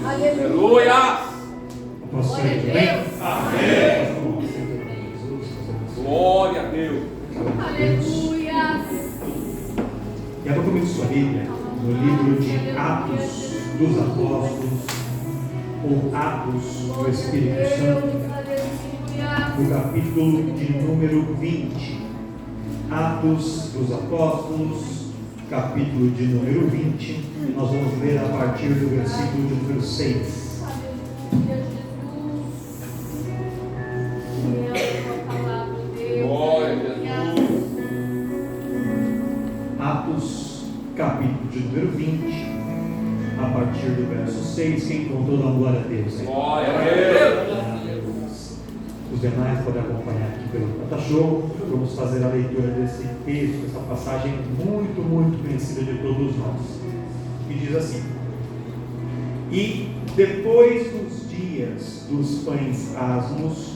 Aleluia! Posso ser bem? Amém! Glória a Deus! Aleluia! E abra comigo sua Bíblia no livro de Atos dos Apóstolos, ou Atos do Espírito Santo, no capítulo de número 20. Atos dos Apóstolos, capítulo de número 20. Nós vamos ler a partir do versículo de número 6. Glória a Deus! Atos, capítulo de número 20, a partir do verso 6. Quem contou, dá glória a Deus. Hein? Glória a Deus! Os demais podem acompanhar aqui pelo Show. Vamos fazer a leitura desse texto, essa passagem muito, muito conhecida de todos nós. Que diz assim: E depois dos dias dos pães asmos,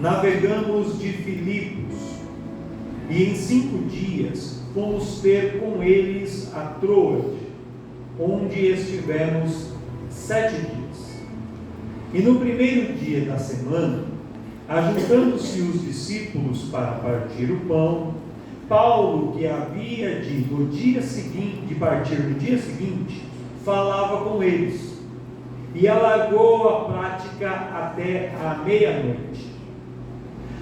navegamos de Filipos, e em 5 dias fomos ter com eles a Troade, onde estivemos 7 dias. E no primeiro dia da semana, ajuntando-se os discípulos para partir o pão, Paulo, que havia de partir no dia seguinte, falava com eles, e alargou a prática até a meia-noite.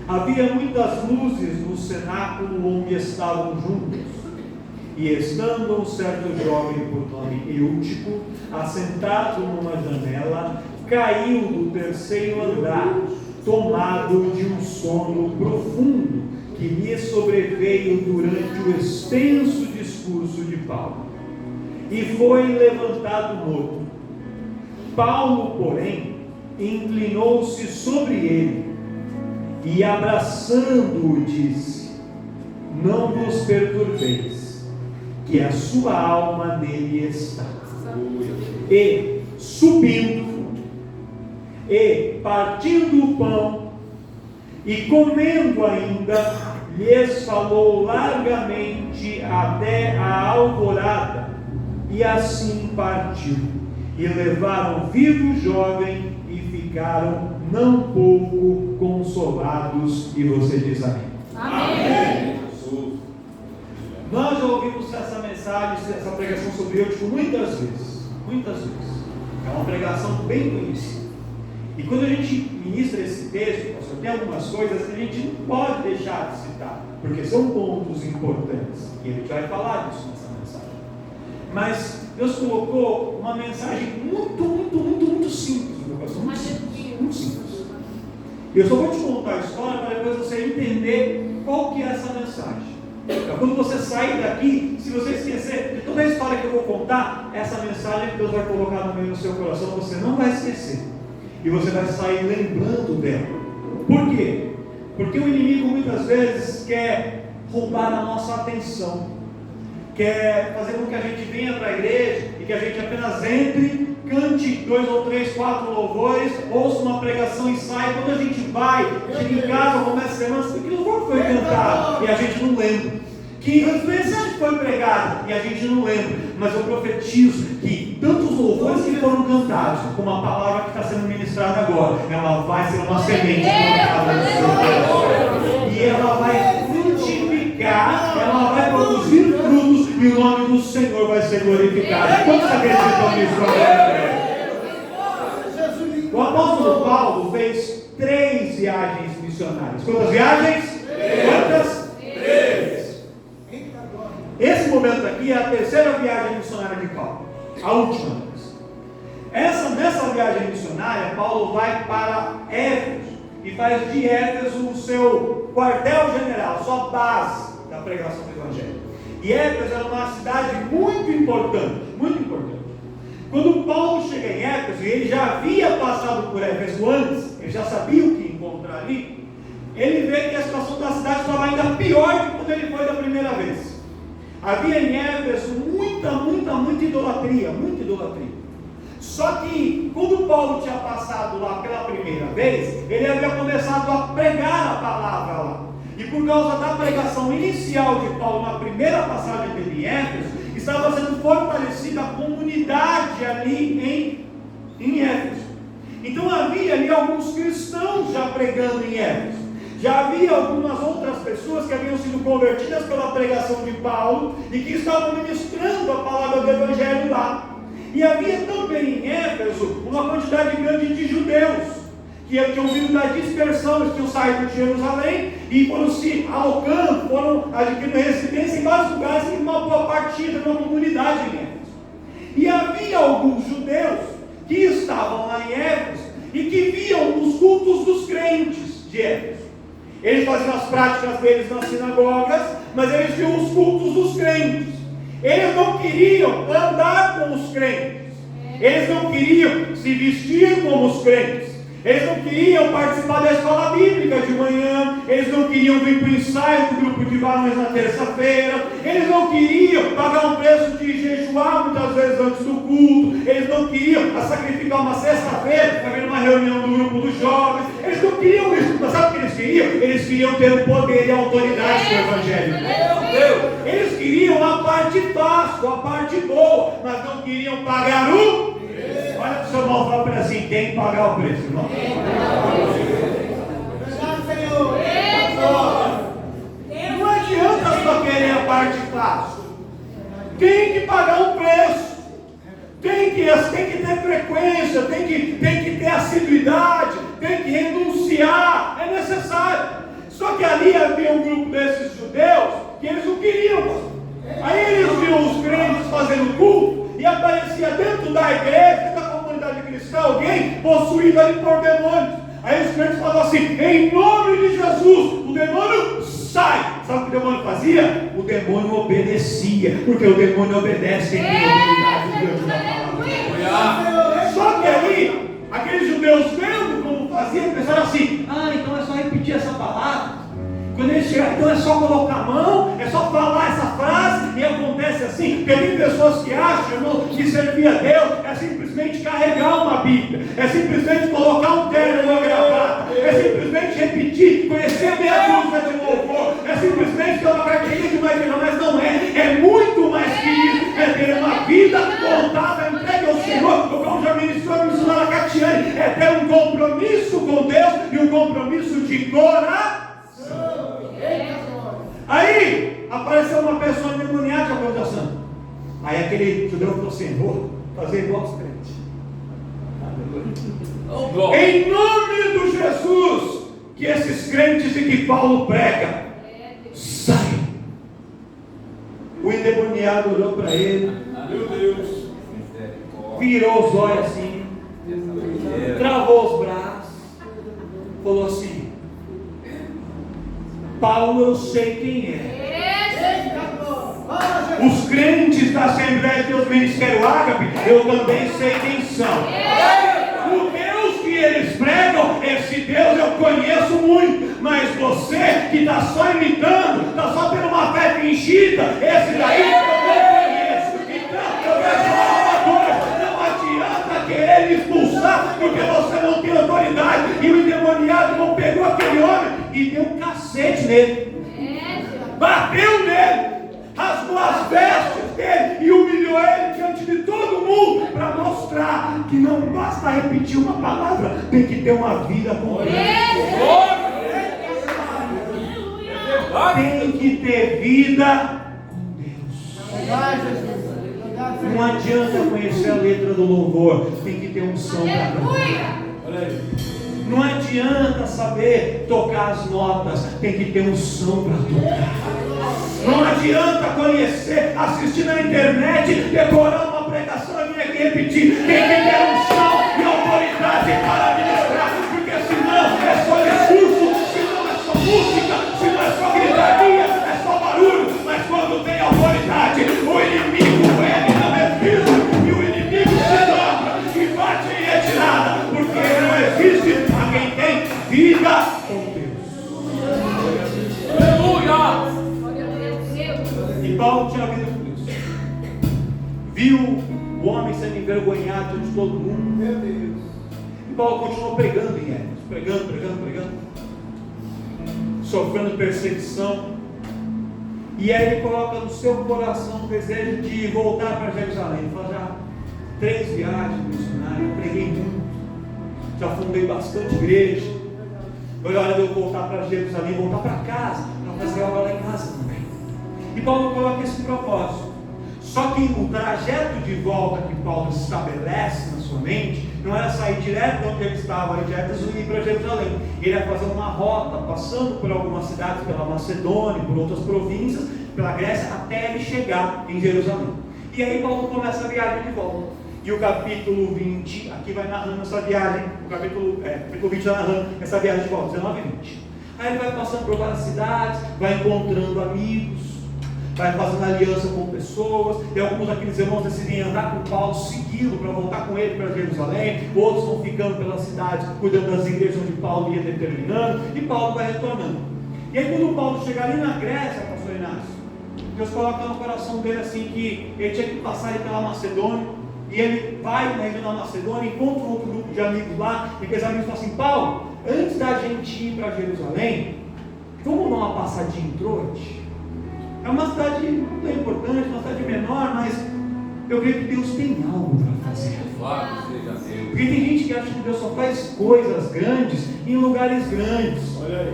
Havia muitas luzes no cenáculo onde estavam juntos, e estando um certo jovem por nome Eutico, assentado numa janela, caiu do terceiro andar, tomado de um sono profundo que lhe sobreveio durante o extenso discurso de Paulo, e foi levantado morto. Paulo, porém, inclinou-se sobre ele e, abraçando-o, disse: Não vos perturbeis, que a sua alma nele está. E, subindo, e partindo o pão, e comendo ainda, lhes falou largamente até a alvorada, e assim partiu. E levaram vivo o jovem, e ficaram não pouco consolados. E você diz amém. Amém. Nós já ouvimos essa mensagem, essa pregação sobre Eutico muitas vezes. Muitas vezes. É uma pregação bem conhecida. E quando a gente ministra esse texto, pastor, tem algumas coisas que a gente não pode deixar de citar, porque são pontos importantes. E a gente vai falar disso nessa mensagem. Mas Deus colocou uma mensagem muito simples, meu pastor. Muito simples. E eu só vou te contar a história para depois você entender qual que é essa mensagem. Então, quando você sair daqui, se você esquecer de toda a história que eu vou contar, essa mensagem que Deus vai colocar no meio do seu coração, você não vai esquecer. E você vai sair lembrando dela. Por quê? Porque o inimigo muitas vezes quer roubar a nossa atenção, quer fazer com que a gente venha para a igreja e que a gente apenas entre, cante 2 ou 3, 4 louvores, ouça uma pregação e saia. Quando a gente vai, chega em casa, começa a semana, que louvor foi cantado? E a gente não lembra. Que mensagem foi pregada? E a gente não lembra. Mas eu profetizo que tantos louvores que foram cantados, como a palavra que está sendo ministrada agora, ela vai ser uma semente colocada no seu coração. E ela vai frutificar, ela vai produzir frutos, e o nome do Senhor vai ser glorificado. Quantos acreditam nisso? O apóstolo Paulo fez 3 viagens missionárias. Quantas viagens? 3. Esse momento aqui é a 3ª viagem missionária de Paulo, a última vez. Nessa viagem missionária, Paulo vai para Éfeso e faz de Éfeso o seu quartel-general, sua base da pregação do Evangelho. E Éfeso era uma cidade muito importante, muito importante. Quando Paulo chega em Éfeso, e ele já havia passado por Éfeso antes, ele já sabia o que encontrar ali, ele vê que a situação da cidade estava ainda pior do que quando ele foi da primeira vez. Havia em Éfeso muita idolatria, muita idolatria. Só que, quando Paulo tinha passado lá pela primeira vez, ele havia começado a pregar a palavra lá. E por causa da pregação inicial de Paulo na primeira passagem dele em Éfeso, estava sendo fortalecida a comunidade ali em Éfeso. Então havia ali alguns cristãos já pregando em Éfeso. Já havia algumas outras pessoas que haviam sido convertidas pela pregação de Paulo e que estavam ministrando a palavra do Evangelho lá. E havia também em Éfeso uma quantidade grande de judeus que tinham vindo da dispersão, eles tinham saído de Jerusalém e foram se alocando, foram adquirindo residência em vários lugares, e uma boa parte de uma comunidade em Éfeso. E havia alguns judeus que estavam lá em Éfeso e que viam os cultos dos crentes de Éfeso. Eles faziam as práticas deles nas sinagogas, mas eles viam os cultos dos crentes. Eles não queriam andar com os crentes, eles não queriam se vestir como os crentes, eles não queriam participar da escola bíblica de manhã, eles não queriam vir para o ensaio do grupo de varões na terça-feira, eles não queriam pagar um preço de jejuar muitas vezes antes do culto, eles não queriam sacrificar uma sexta-feira para vir numa reunião do grupo dos jovens, eles não queriam isso, mas sabe o que eles queriam? Eles queriam ter o poder e a autoridade do Evangelho. Eles queriam a parte fácil, a parte boa, mas não queriam pagar o... Olha para o seu irmão e fala para ele assim: tem que pagar o preço, irmão. Não adianta só querer a parte fácil. Tem que pagar um preço. Tem que ter frequência, tem que ter assiduidade, tem que renunciar. É necessário. Só que ali havia um grupo desses judeus que eles não queriam. Aí eles viam os crentes fazendo culto e aparecia dentro da igreja, dentro da comunidade cristã, alguém possuído ali por demônios. Aí os crentes falavam assim: em nome de Jesus, o demônio sai. Sabe o que o demônio fazia? O demônio obedecia, porque o demônio obedece quem tem autoridade de Deus na palavra. Só que aí, aqueles judeus vendo como faziam, pensaram assim: então é só repetir essa palavra. Quando ele chegar, então é só colocar a mão, é só falar essa frase, e acontece assim. Porque tem pessoas que acham, irmão, que servir a Deus é simplesmente carregar uma Bíblia, é simplesmente colocar um terno e uma gravata, é simplesmente repetir, conhecer meia dúzia de louvor, é simplesmente ter uma carteirinha de uma igreja, mas não é muito mais que isso, é ter uma vida voltada, entregue ao Senhor, como já ministrou na Catiane, é ter um compromisso com Deus e um compromisso de coração. Aí apareceu uma pessoa endemoniada, já conversando. Aí aquele judeu falou assim: vou fazer igual aos crentes. Em nome do Jesus, que esses crentes e que Paulo prega saiam. O endemoniado olhou para ele, meu Deus, virou os olhos assim, travou os braços, falou assim: Paulo, eu sei quem é. Os crentes da Assembleia de Deus Ministério Ágape, eu também sei quem são. O Deus que eles pregam, esse Deus eu conheço muito. Mas você que está só imitando, está só tendo uma fé fingida, esse daí eu não conheço. Então eu quero falar uma coisa: não adianta querer me expulsar, porque você não tem autoridade. E o endemoniado não pegou aquele homem e deu um cacete nele, bateu nele, rasgou as vestes dele e humilhou ele diante de todo mundo, para mostrar que não basta repetir uma palavra, tem que ter uma vida com Deus. Tem que ter vida com Deus. Não adianta conhecer a letra do louvor, tem que ter unção para cantar. Não adianta saber tocar as notas, tem que ter unção para tocar. Não adianta conhecer, assistir na internet, decorar uma pregação e vir aqui repetir. Tem que ter unção e autoridade para ministrar, porque senão é só discurso, senão é só música, senão é só gritaria, é só barulho. Mas quando tem autoridade, o inimigo ele não é visto, e o inimigo se dobra e bate em retirada, porque não existe a quem tem vida com Deus. Aleluia! E Paulo tinha vida com Deus. Viu o homem sendo envergonhado de todo mundo. Meu Deus. E Paulo continuou pregando em Éfeso, pregando, sofrendo perseguição. E aí ele coloca no seu coração o desejo de voltar para Jerusalém. Ele fala, já 3 viagens missionárias, preguei muito, já fundei bastante igreja. Agora é hora de eu voltar para Jerusalém, voltar para casa, para fazer aula lá em casa também. E Paulo coloca esse propósito. Só que o trajeto de volta que Paulo estabelece na sua mente não era sair direto de onde ele estava, direto e ir para Jerusalém. Ele ia fazer uma rota, passando por algumas cidades, pela Macedônia, por outras províncias, pela Grécia, até ele chegar em Jerusalém. E aí Paulo começa a viagem de volta. E o capítulo 20, aqui vai narrando essa viagem, o capítulo 20 vai narrando essa viagem de volta, 19 e 20. Aí ele vai passando por várias cidades, vai encontrando amigos, vai fazendo aliança com pessoas, e alguns daqueles irmãos decidem andar com Paulo, segui-lo para voltar com ele para Jerusalém, outros vão ficando pelas cidades, cuidando das igrejas onde Paulo ia determinando, e Paulo vai retornando. E aí quando Paulo chega ali na Grécia, pastor Inácio, Deus coloca no coração dele assim, que ele tinha que passar ali pela Macedônia, e ele vai na região da Macedônia, encontra um outro grupo de amigos lá, e aqueles amigos falam assim, Paulo, antes da gente ir para Jerusalém, vamos dar uma passadinha em Troade? É uma cidade não tão importante, uma cidade menor, mas eu creio que Deus tem algo para fazer. Porque tem gente que acha que Deus só faz coisas grandes em lugares grandes,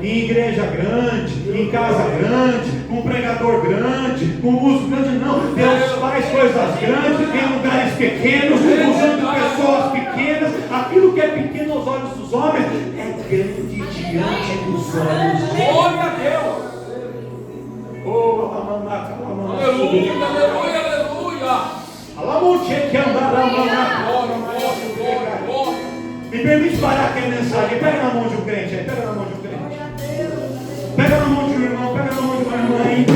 em igreja grande, em casa grande, com um pregador grande, com um músico grande. Não, Deus faz coisas grandes em lugares pequenos, usando pessoas pequenas. Aquilo que é pequeno aos olhos dos homens é grande diante dos olhos de Deus. Glória a Deus. Oh, Aleluia, aleluia, aleluia. Me permite parar aqui a mensagem. Pega na mão de um crente aí, pega na mão de um crente. Pega na mão de um irmão, pega na mão de uma irmã aí.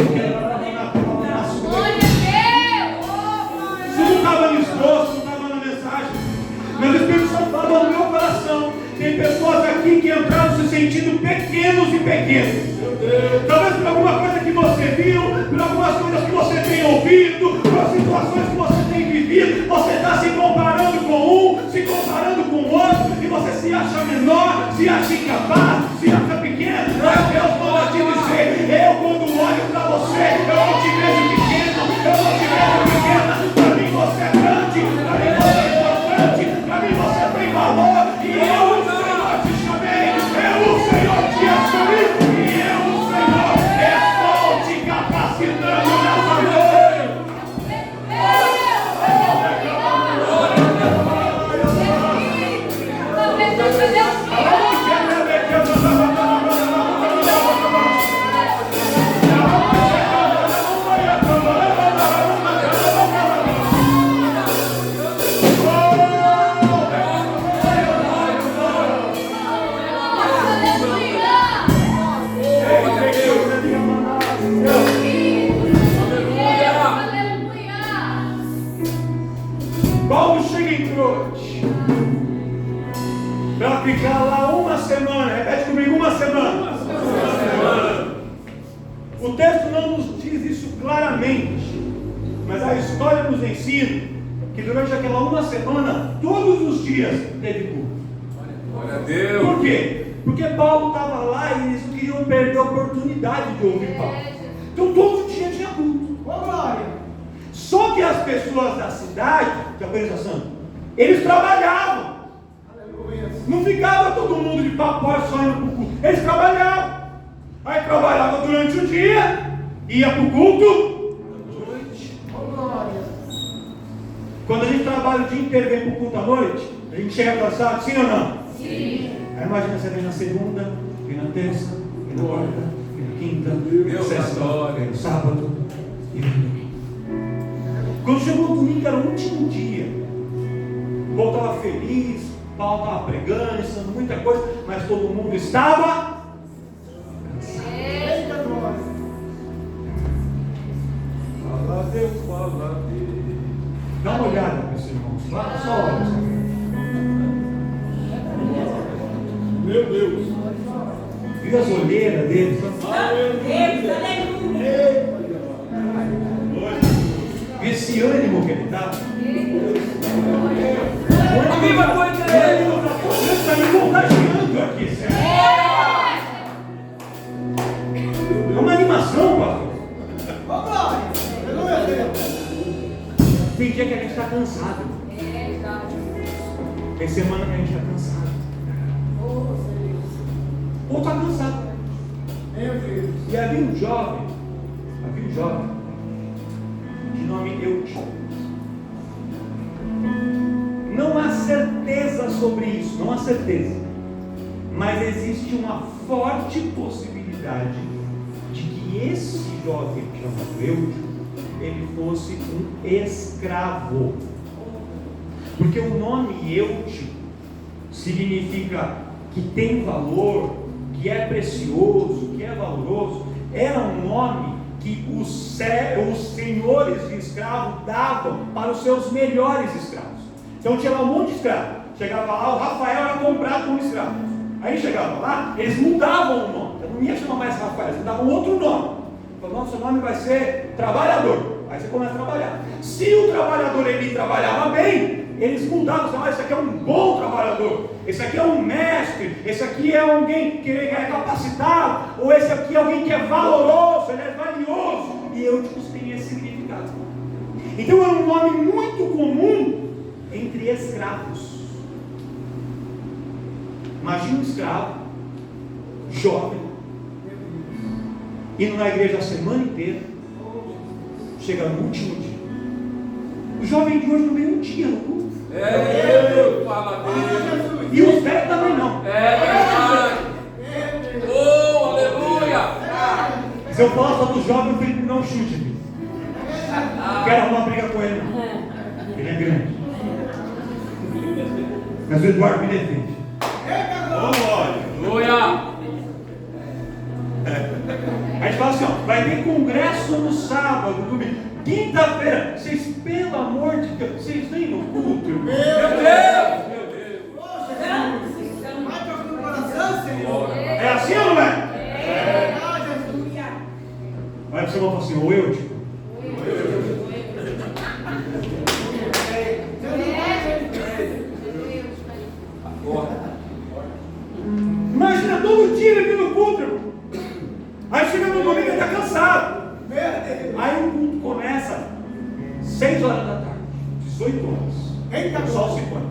Isso não estava no esboço, não estava na mensagem. Meu Espírito Santo falou no meu coração. Tem pessoas aqui que entraram se sentindo pequenos e pequenos. Talvez por alguma coisa que você viu, por algumas coisas que você tem ouvido, por as situações que você tem vivido, você está se comparando com um, se comparando com o outro, e você se acha menor, se acha incapaz, se acha pequeno. Mas Deus manda te dizer, eu quando olho para você, eu não te vejo pequeno, eu não te vejo pequena. Para mim você é grande, para mim você é importante, para mim você tem valor, e eu, o Senhor, te chamei, eu, o Senhor, te assumi. Paulo chega em Troade para ficar lá uma semana. Repete comigo, uma semana. O texto não nos diz isso claramente, mas a história nos ensina que durante aquela uma semana, todos os dias teve culto. Glória a Deus. Por quê? Porque Paulo estava lá e eles não queriam perder a oportunidade de ouvir Paulo. Então todo dia tinha culto. Só que as pessoas da cidade, de organização, eles trabalhavam. Não ficava todo mundo de papo só indo para o culto. Eles trabalhavam. Aí trabalhava durante o dia, ia para o culto à noite. Quando a gente trabalha o dia inteiro e vem para o culto à noite, a gente chega cansado, sim ou não? Sim. Aí imagina você vem na segunda, vem na terça, vem na quarta, vem na quinta, vem na sexta, vem no sábado e vem no domingo. Quando chegou o domingo, era o último dia. O povo estava feliz, Paulo estava pregando, ensinando muita coisa, mas todo mundo estava cansado. Fala Deus, fala Deus. Dá uma olhada para esse irmão, só olha. Meu Deus. Viu as olheiras deles? Esse ânimo que ele estava. A viva coisa dele. Deus está me contagiando aqui, Senhor. É uma animação, pastor. dia que a gente está cansado. É, já. Tem semana que a gente está cansado. Ou está cansado. E havia um jovem de nome Eutico. Não há certeza sobre isso, não há certeza. Mas existe uma forte possibilidade de que esse jovem chamado Eutico, ele fosse um escravo. Porque o nome Eutico significa que tem valor, que é precioso, que é valoroso. Era um nome que os senhores de escravo davam para os seus melhores escravos. Então tinha lá um monte de escravo. Chegava lá, o Rafael era comprado como escravo. Aí chegava lá, eles mudavam o nome. Eu não ia chamar mais Rafael, eles mudavam outro nome. Falavam, nosso nome vai ser trabalhador. Aí você começa a trabalhar. Se o trabalhador ele trabalhava bem, eles mudavam, falavam, esse aqui é um bom trabalhador, esse aqui é um mestre, esse aqui é alguém que é capacitado, ou esse aqui é alguém que é valoroso, ele é valioso. E Eutico tem esse significado. Então era um nome muito comum entre escravos. Imagina um escravo, jovem, indo na igreja a semana inteira, chega no último dia. O jovem de hoje não veio um dia no culto. Fala Deus. E os velhos também não. É verdade. Oh, aleluia. Se eu falar só do jovem, o Felipe não chute aqui. Não quero arrumar briga com ele, não. Ele é grande. Mas o Eduardo me defende. Aleluia. A gente fala assim, ó, vai ter congresso no sábado, domingo, quinta-feira. Vocês, pelo amor de Deus, vocês vêm no culto, irmão. Meu Deus. É assim ou não é? Vai para o seu irmão e fala assim, ô Eutico. Imagina todo dia ele vindo no culto, irmão. Aí chega no domingo e está cansado. Aí o culto começa 6 horas da tarde, 18 horas. O sol se põe.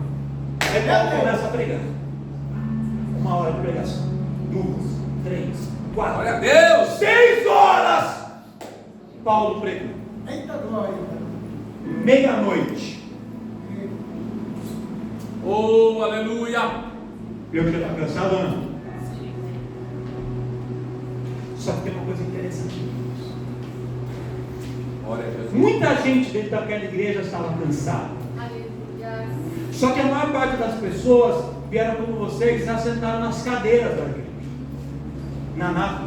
Aí Paulo começa a pregar. 1 hora de pregação, 2, 3, 4. Glória a Deus. 6 horas. Paulo pregou. Meia-noite. Oh, aleluia. Eu já estou cansado ou não? Só que tem uma coisa interessante. Glória a Jesus. Muita gente dentro daquela igreja estava cansada. Aleluia. Só que a maior parte das pessoas vieram como vocês e se assentaram nas cadeiras da igreja. Na nave.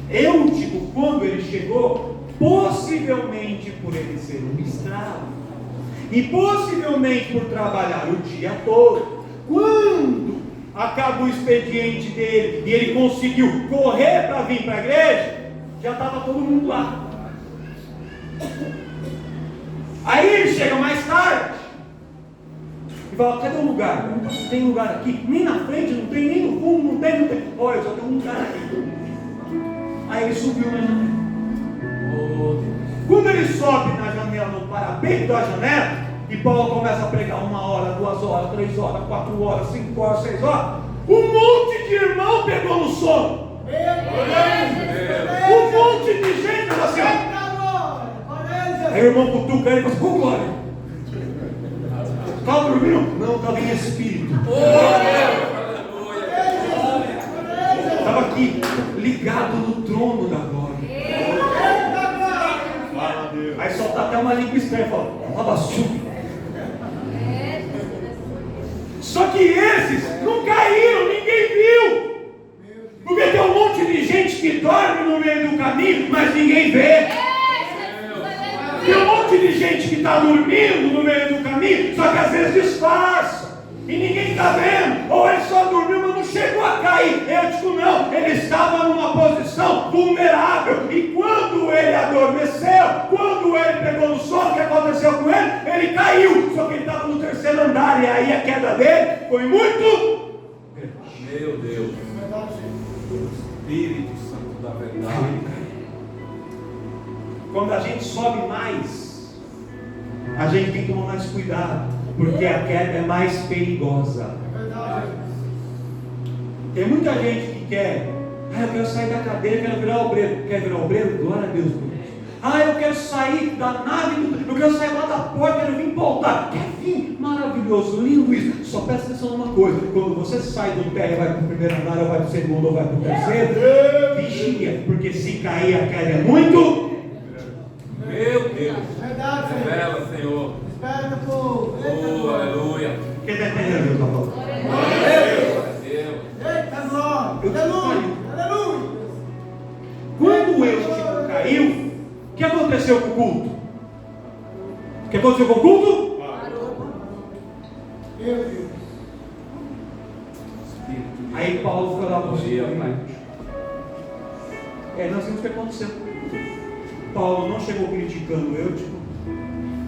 Eutico, quando ele chegou, possivelmente por ele ser um escravo, e possivelmente por trabalhar o dia todo, quando acaba o expediente dele e ele conseguiu correr para vir para a igreja, já estava todo mundo lá. Aí ele chega mais tarde e fala, cadê o lugar? Não tem lugar aqui, nem na frente, não tem, nem no fundo, não tem. Olha, só tem um lugar aqui. Aí ele subiu na janela. Oh, Deus. Quando ele sobe na janela, no parapeito da janela, e Paulo começa a pregar 1 hora, 2 horas, 3 horas, 4 horas, 5 horas, 6 horas, um monte de irmão pegou no sono. Um monte de gente falou assim, ó. Aí o irmão cutuca ele e fala assim, ô glória. Estava dormindo? Não, estava em espírito. Estava aqui, ligado no trono da glória. Aí solta até uma língua estranha e fala, Labassu. Só que esses não caíram, ninguém viu. Porque tem um monte de gente que dorme no meio do caminho, mas ninguém vê. Tem um monte de gente que está dormindo no meio do caminho, só que às vezes disfarça. E ninguém está vendo. Ou ele só dormiu, mas não chegou a cair. Eutico não, ele estava numa posição vulnerável. E quando ele adormeceu, quando ele pegou no sono, o que aconteceu com ele? Ele caiu. Só que ele estava no 3º andar. E aí a queda dele foi muito grande. Meu Deus. Espírito Santo da verdade. Quando a gente sobe mais, a gente tem que tomar mais cuidado, porque a queda é mais perigosa. Tem muita gente que quer, eu quero sair da cadeira, quero virar obreiro. Quer virar obreiro? Glória a Deus por isso. Eu quero sair da nave, eu quero sair lá da porta, quero vir voltar. Quer vir? Maravilhoso, lindo isso. Só presta atenção numa coisa: quando você sai do terra e vai para o primeiro andar, ou vai para o segundo, ou vai para o terceiro, vigia, porque se cair a queda é muito. Meu Deus. Verdade, Senhor. Revela, Senhor. Esperta, povo. Oh, aleluia. Quem está entendendo o que eu estou falando? Glória a Deus. Eita, glória. Aleluia. Aleluia. Quando o Eutico caiu, o que aconteceu com o culto? O que aconteceu com o culto? Meu Deus. Aí Paulo foi lá para o Senhor. Nós vimos o que aconteceu. Paulo não chegou criticando o Eutico,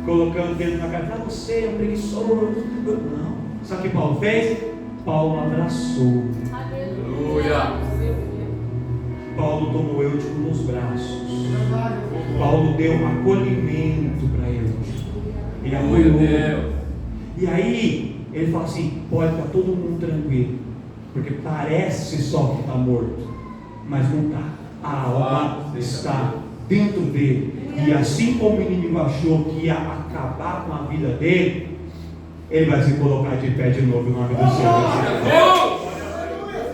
colocando dentro da cara, você é um preguiçoso. Não. Sabe o que Paulo fez? Paulo abraçou. Aleluia. Paulo tomou o Eutico nos braços. Paulo deu acolhimento para Eutico. Ele acolheu. E aí, ele fala assim: pode ficar todo mundo tranquilo, porque parece só que está morto, mas não está. A alma está dentro dele. E assim como o inimigo achou que ia acabar com a vida dele, ele vai se colocar de pé de novo em nome do Senhor.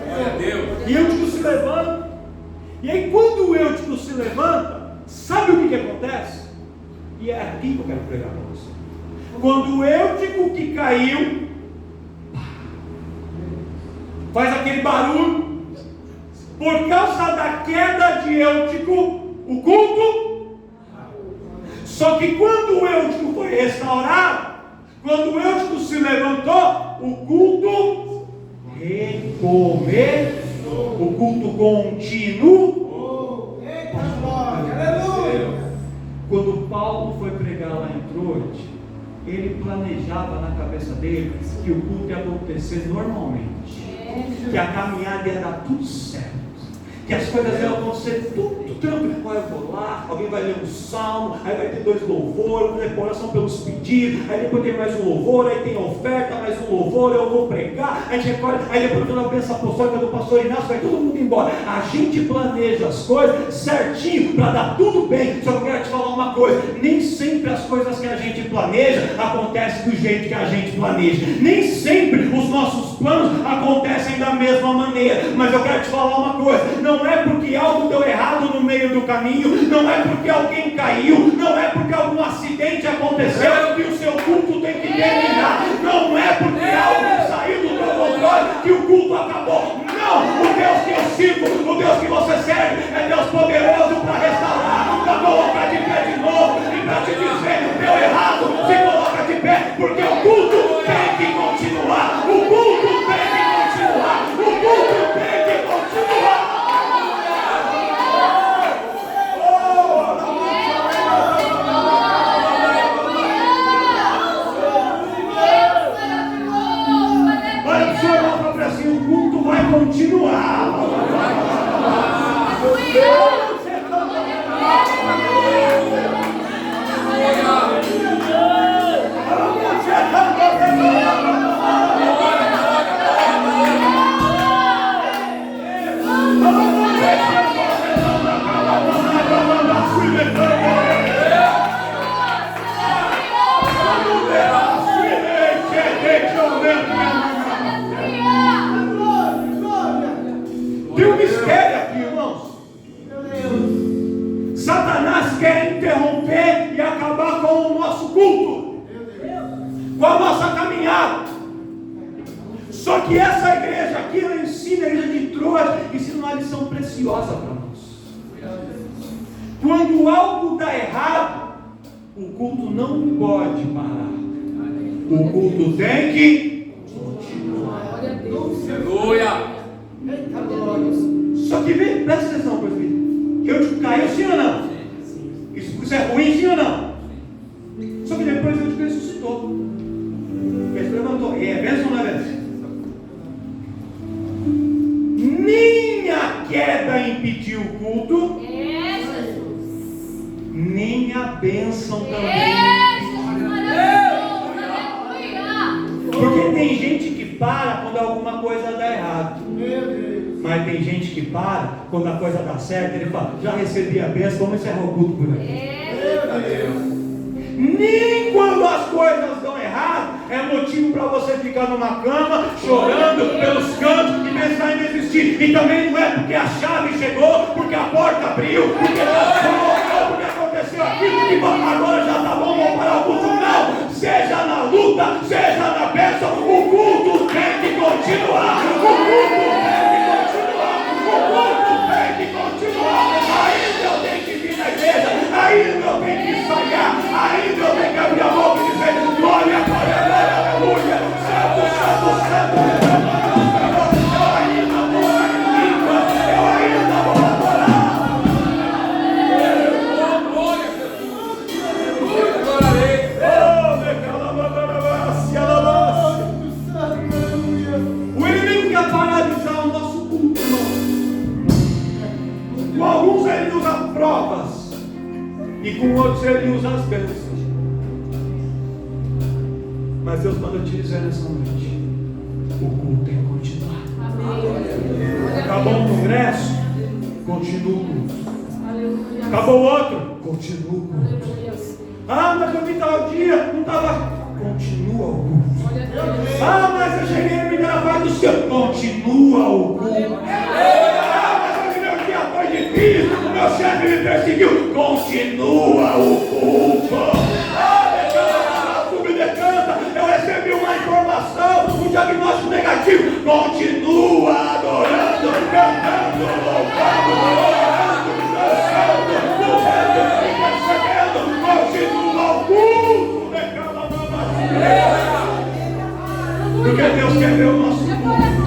Glória a Deus. E Eutico se levanta. E aí, quando o Eutico se levanta, sabe o que acontece? E é aqui que eu quero pregar para você. Quando o Eutico que caiu faz aquele barulho, por causa da queda de Eutico, o culto. Só que quando o Eutico foi restaurado, quando o Eutico se levantou, o culto recomeçou. O culto continuou. Eita, glória. Aleluia. Quando Paulo foi pregar lá em Troade, ele planejava na cabeça dele que o culto ia acontecer normalmente, que a caminhada ia dar tudo certo, que as coisas iam acontecer tudo tranquilo. Eu vou lá, alguém vai ler um salmo, aí vai ter 2 louvores, depois oração pelos pedidos, aí depois tem mais um louvor, aí tem oferta, mais um louvor, eu vou pregar, a gente recolhe, aí depois quando eu penso a apostólica do pastor Inácio, vai todo mundo embora. A gente planeja as coisas certinho para dar tudo bem. Só que eu quero te falar uma coisa: nem sempre as coisas que a gente planeja acontecem do jeito que a gente planeja, nem sempre os nossos planos acontecem da mesma maneira. Mas eu quero te falar uma coisa: não é porque algo deu errado no meio do caminho, não é porque alguém caiu, não é porque algum acidente aconteceu que o seu culto tem que terminar, não é porque algo saiu do teu controle que o culto acabou. Não, o Deus que eu sirvo, o Deus que você serve, é Deus poderoso para restaurar, para colocar de pé de novo e para te dizer: deu errado, se coloca de pé, porque o culto tem que continuar, o culto tem que continuar, o culto tem que continuar. O culto vai continuar. Tem um mistério aqui, irmãos. Satanás quer interromper e acabar com o nosso culto, com a nossa caminhada. Só que essa igreja aqui, ela ensina, a igreja de Troade, ensina uma lição preciosa para nós. Quando algo dá errado, o culto não pode parar. O culto tem que continuar. Aleluia. Só que vem, presta atenção, presbítero. Eutico caiu, sim ou não? Isso é ruim, sim ou não? Só que depois Eutico ressuscitou. Ele se levantou. E é bênção ou não é bênção? Nem a queda impediu o culto, nem a bênção também. para quando alguma coisa dá errado. Meu Deus. Mas tem gente que para quando a coisa dá certo. Ele fala, já recebi a bênção, vamos encerrar o culto por aqui. Glória a Deus. Nem quando as coisas dão errado é motivo para você ficar numa cama chorando pelos cantos e pensar em desistir. E também não é porque a chave chegou, porque a porta abriu, porque transformou, porque aconteceu aquilo que agora já está bom, vamos parar o culto. Não, seja na luta, seja na bênção, o culto tem que continuar. O culto tem que continuar. O culto tem que continuar. Ainda eu tenho que vir na igreja, ainda eu tenho que ensaiar, ainda eu tenho que abrir a boca e dizer glória, glória, glória, aleluia, santo, santo, santo, eu ainda vou orar em língua, eu ainda vou adorar. Oh, glória a Jesus. Glória a Deus. O inimigo quer paralisar o nosso culto, irmão. Com alguns ele usa provas e com outros ele usa as bênçãos. Mas Deus manda te dizer nessa noite: o culto tem que continuar. Acabou o congresso, continua o culto. Acabou o outro, continua o culto. Ah, mas eu vim tal dia, não estava. Continua o culto. Ah, mas eu cheguei a me dar a paz do Senhor. Continua o culto. Ah, mas o dia foi difícil, o meu chefe me perseguiu. Continua o culto. Ah, subdecanta, eu recebi uma informação, um diagnóstico negativo. Continua adorando, cantando, louvando, orando, dançando, correndo, intercedendo. Continua o culto. Porque Deus quer ver o nosso culto.